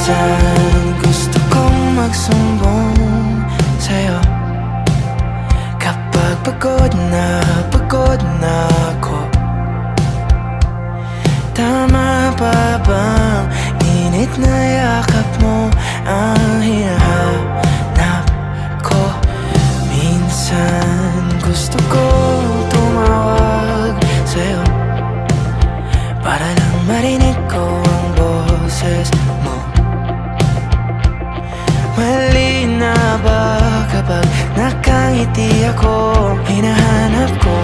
Minsan gusto kong magsumbong sa'yo kapag pagod na ako. Tama pa bang init na yakap mo ang hinahanap ko? Minsan gusto kong tumawag sa'yo para lang marinig ko ang boses mo. Mali na ba kapag nakangiti ako? Hinahanap ko